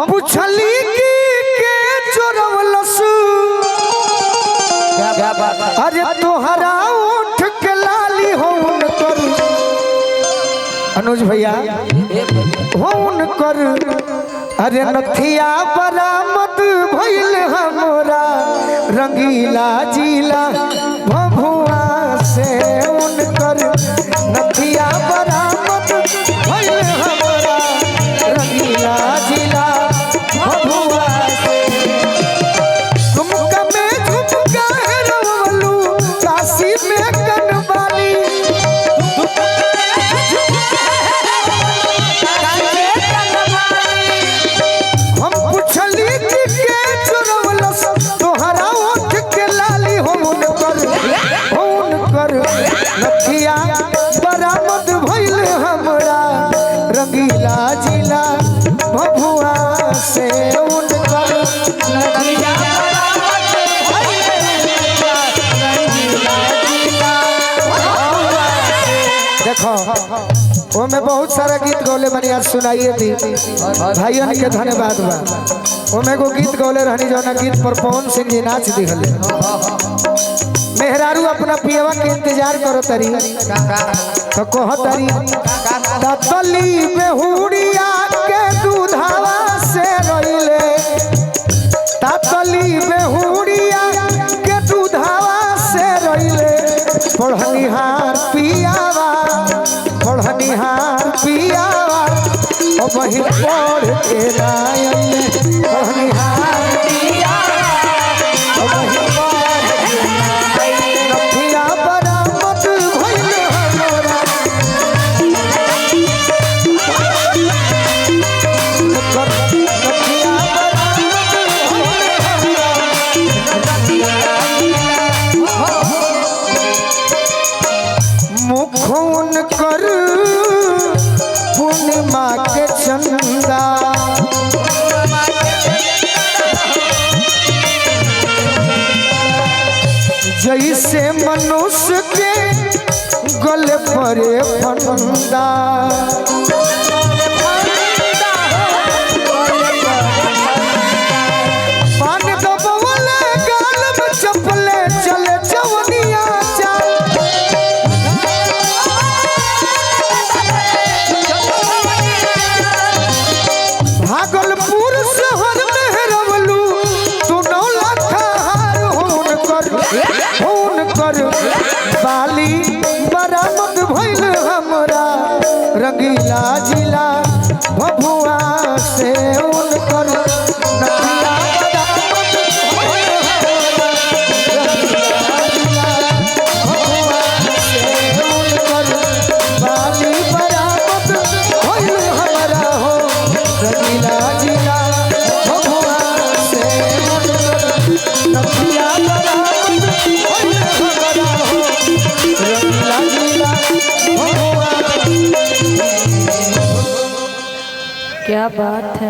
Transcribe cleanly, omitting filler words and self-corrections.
पूछली कि के चोरवलस अरे तोहरा उठ के लाली हो उनकर अनुज भैया हो उनकर अरे नथिया बरामद भइल हमरा रंगीला जिला भभुआ से उनकर नथिया बरामद भइल हमरा रंगीला जिला भभुआ से झुमका में झुमका रवलू काशी में कनवाली हम पूछली कि के चोरवलस तोहरा उठ के लाली हो उनकर नथिया बरामद भइल हमरा रंगीला जिला भभुआ से उनकर नथिया बरामद भइल हमरा रंगीला जिला भभुआ से। देखो वो में बहुत सारा गीत गौले बनी आज सुनाइए थी भाइयों के धन्यवाद बा। वो में को गीत गौले रहनी जो ना गीत पर पवन सिंह जी नाच दिखले मेहरारू अपना पियवा के इंतजार करो तरी तो कह तरी ततली बेहुड़िया के दूधावा से रोइले ततली बेहुड़िया के दूधावा से रोइले पढ़निहार पियावा ओ वही पढ़ के रायले पढ़निहार पियावा ओ वही पढ़ के रायले नथिया बरामद भइल हमरा नथिया बरामद भइल हमरा मुखौन कर पूर्णिमा के चंदा जैसे मनुष्य के गले परे फंदा पान दबवले गाल में चपले चले जवनिया चाल भागलपुर शहर में रवलू तू 9 लाख हार हुनकर बाली बरामद भइल हमरा रंगीला जिला भभुआ से उनकर नथिया बरामद भइल हमरा रंगीला जिला भभुआ से उनकर बाली बरामद भइल हमरा रंगीला जिला भभुआ से। क्या बात है।